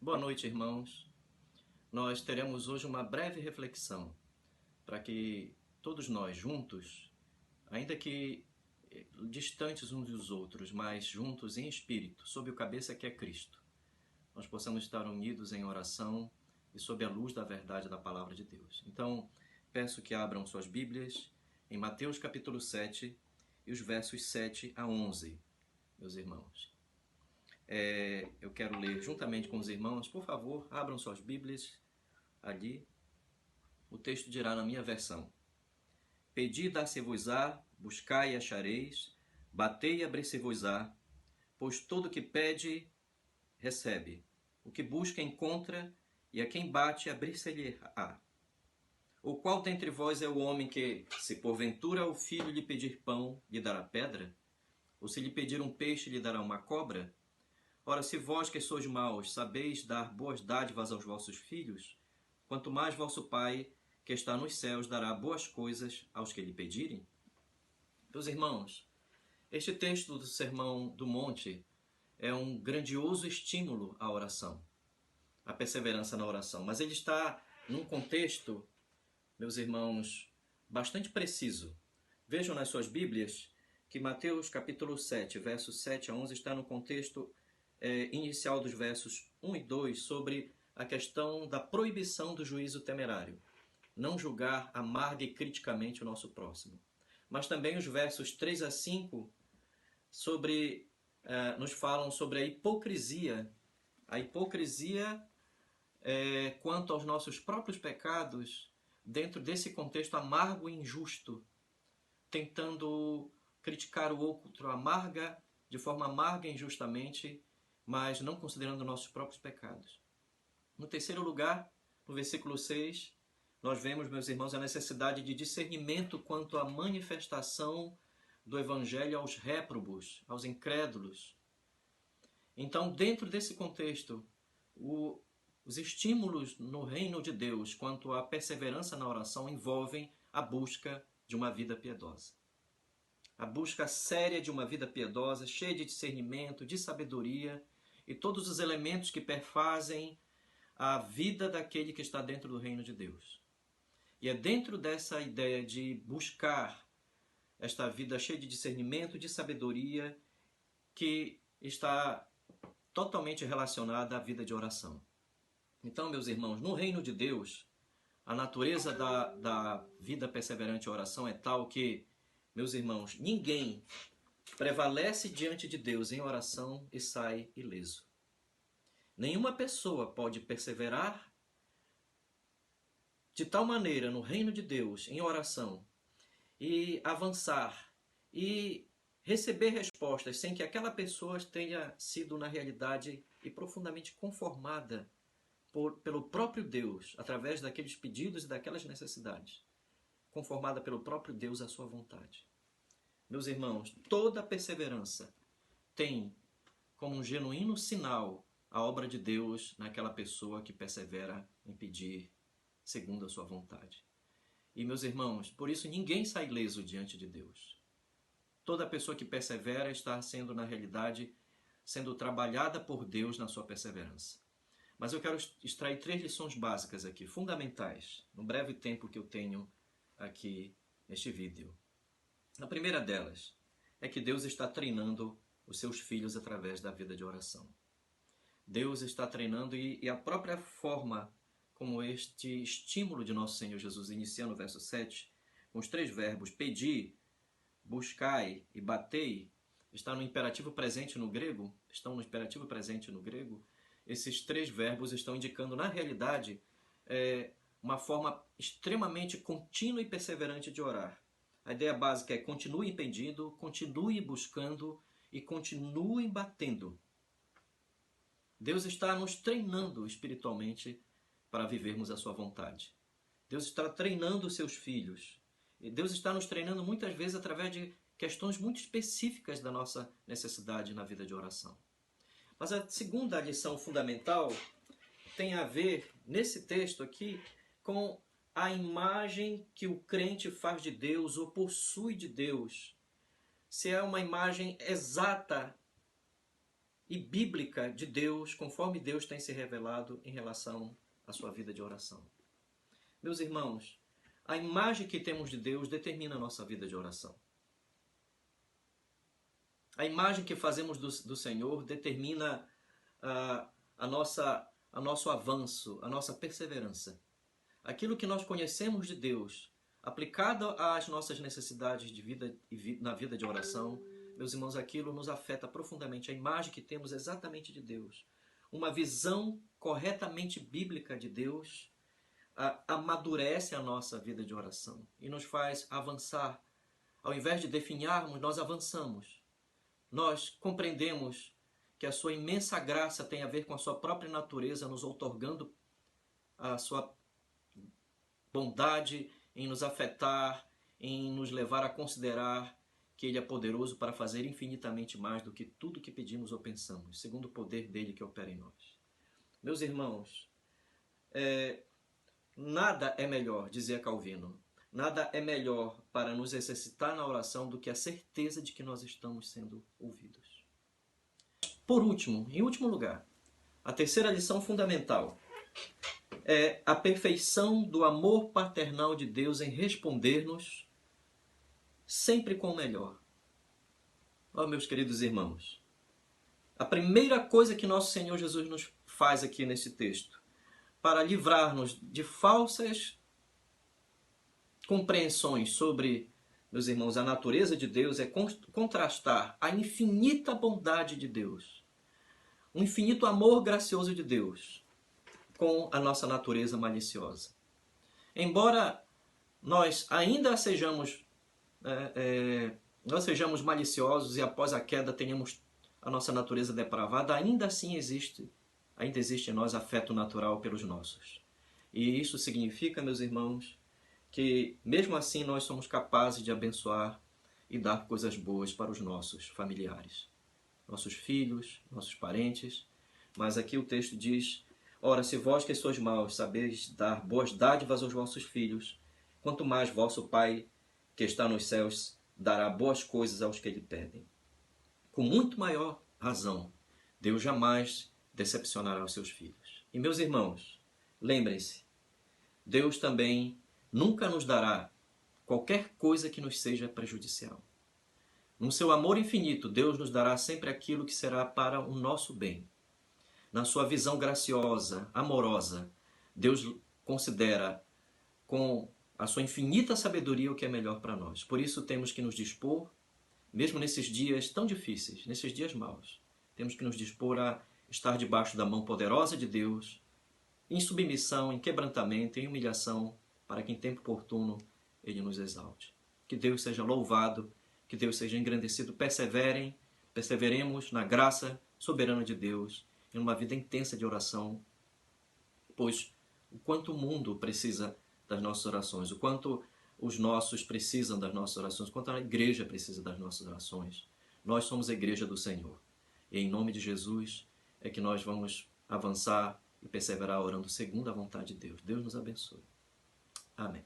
Boa noite, irmãos. Nós teremos hoje uma breve reflexão para que todos nós juntos, ainda que distantes uns dos outros, mas juntos em espírito, sob o cabeça que é Cristo, nós possamos estar unidos em oração e sob a luz da verdade da palavra de Deus. Então, peço que abram suas Bíblias em Mateus capítulo 7 e os versos 7 a 11, meus irmãos. Eu quero ler juntamente com os irmãos. Por favor, abram suas Bíblias ali. O texto dirá na minha versão: Pedi, dar-se-vos-á, buscai e achareis, batei e abrir-se-vos-á, pois todo o que pede, recebe. O que busca, encontra, e a quem bate, abrir-se-lhe-á. Ou qual dentre vós é o homem que, se porventura o filho lhe pedir pão, lhe dará pedra? Ou se lhe pedir um peixe, lhe dará uma cobra? Ora, se vós que sois maus sabeis dar boas dádivas aos vossos filhos, quanto mais vosso Pai, que está nos céus, dará boas coisas aos que lhe pedirem? Meus irmãos, este texto do Sermão do Monte é um grandioso estímulo à oração, à perseverança na oração, mas ele está num contexto, meus irmãos, bastante preciso. Vejam nas suas Bíblias que Mateus capítulo 7, versos 7 a 11 está no contexto inicial dos versos 1 e 2 sobre a questão da proibição do juízo temerário. Não julgar amarga e criticamente o nosso próximo. Mas também os versos 3 a 5 nos falam sobre a hipocrisia. A hipocrisia quanto aos nossos próprios pecados dentro desse contexto amargo e injusto, tentando criticar o outro de forma amarga e injustamente, mas não considerando nossos próprios pecados. No terceiro lugar, no versículo 6, nós vemos, meus irmãos, a necessidade de discernimento quanto à manifestação do Evangelho aos réprobos, aos incrédulos. Então, dentro desse contexto, os estímulos no reino de Deus quanto à perseverança na oração envolvem a busca de uma vida piedosa. A busca séria de uma vida piedosa, cheia de discernimento, de sabedoria e todos os elementos que perfazem a vida daquele que está dentro do reino de Deus. E é dentro dessa ideia de buscar esta vida cheia de discernimento, de sabedoria, que está totalmente relacionada à vida de oração. Então, meus irmãos, no reino de Deus, a natureza da vida perseverante em oração é tal que, meus irmãos, ninguém prevalece diante de Deus em oração e sai ileso. Nenhuma pessoa pode perseverar de tal maneira no reino de Deus, em oração, e avançar, e receber respostas sem que aquela pessoa tenha sido, na realidade, e profundamente conformada pelo próprio Deus, através daqueles pedidos e daquelas necessidades, conformada pelo próprio Deus à sua vontade. Meus irmãos, toda perseverança tem como um genuíno sinal a obra de Deus naquela pessoa que persevera em pedir segundo a sua vontade. E, meus irmãos, por isso ninguém sai ileso diante de Deus. Toda pessoa que persevera está sendo, na realidade, sendo trabalhada por Deus na sua perseverança. Mas eu quero extrair 3 lições básicas aqui, fundamentais, no breve tempo que eu tenho aqui neste vídeo. A primeira delas é que Deus está treinando os seus filhos através da vida de oração. Deus está treinando e a própria forma como este estímulo de nosso Senhor Jesus inicia no verso 7, com os 3 verbos pedi, buscai e batei, está no imperativo presente no grego, estão no imperativo presente no grego. Esses 3 verbos estão indicando, na realidade, uma forma extremamente contínua e perseverante de orar. A ideia básica é continue pedindo, continue buscando e continue batendo. Deus está nos treinando espiritualmente para vivermos a sua vontade. Deus está treinando os seus filhos. E Deus está nos treinando muitas vezes através de questões muito específicas da nossa necessidade na vida de oração. Mas a segunda lição fundamental tem a ver, nesse texto aqui, com a imagem que o crente faz de Deus ou possui de Deus. Se é uma imagem exata e bíblica de Deus, conforme Deus tem se revelado em relação à sua vida de oração. Meus irmãos, a imagem que temos de Deus determina a nossa vida de oração. A imagem que fazemos do Senhor determina o nosso avanço, a nossa perseverança. Aquilo que nós conhecemos de Deus, aplicado às nossas necessidades de vida na vida de oração, meus irmãos, aquilo nos afeta profundamente. A imagem que temos exatamente de Deus, uma visão corretamente bíblica de Deus, amadurece a nossa vida de oração e nos faz avançar. Ao invés de definharmos, nós avançamos. Nós compreendemos que a sua imensa graça tem a ver com a sua própria natureza, nos outorgando a sua bondade em nos afetar, em nos levar a considerar que Ele é poderoso para fazer infinitamente mais do que tudo que pedimos ou pensamos, segundo o poder dele que opera em nós. Meus irmãos, nada é melhor, dizia Calvino, nada é melhor para nos exercitar na oração do que a certeza de que nós estamos sendo ouvidos. Por último, em último lugar, a terceira lição fundamental é a perfeição do amor paternal de Deus em responder-nos sempre com o melhor. Ó, meus queridos irmãos, a primeira coisa que nosso Senhor Jesus nos faz aqui nesse texto, para livrar-nos de falsas compreensões sobre, meus irmãos, a natureza de Deus, é contrastar a infinita bondade de Deus, o infinito amor gracioso de Deus, com a nossa natureza maliciosa. Embora nós ainda sejamos maliciosos e após a queda tenhamos a nossa natureza depravada, ainda assim existe em nós afeto natural pelos nossos. E isso significa, meus irmãos, que mesmo assim nós somos capazes de abençoar e dar coisas boas para os nossos familiares, nossos filhos, nossos parentes. Mas aqui o texto diz: ora, se vós que sois maus sabeis dar boas dádivas aos vossos filhos, quanto mais vosso Pai que está nos céus dará boas coisas aos que lhe pedem. Com muito maior razão, Deus jamais decepcionará os seus filhos. E meus irmãos, lembrem-se, Deus também nunca nos dará qualquer coisa que nos seja prejudicial. No seu amor infinito, Deus nos dará sempre aquilo que será para o nosso bem. Na sua visão graciosa, amorosa, Deus considera com a sua infinita sabedoria o que é melhor para nós. Por isso temos que nos dispor, mesmo nesses dias tão difíceis, nesses dias maus, temos que nos dispor a estar debaixo da mão poderosa de Deus, em submissão, em quebrantamento, em humilhação, para que em tempo oportuno Ele nos exalte. Que Deus seja louvado, que Deus seja engrandecido. Perseveremos na graça soberana de Deus, em uma vida intensa de oração, pois o quanto o mundo precisa das nossas orações, o quanto os nossos precisam das nossas orações, o quanto a igreja precisa das nossas orações. Nós somos a igreja do Senhor. E em nome de Jesus é que nós vamos avançar e perseverar orando segundo a vontade de Deus. Deus nos abençoe. Amém.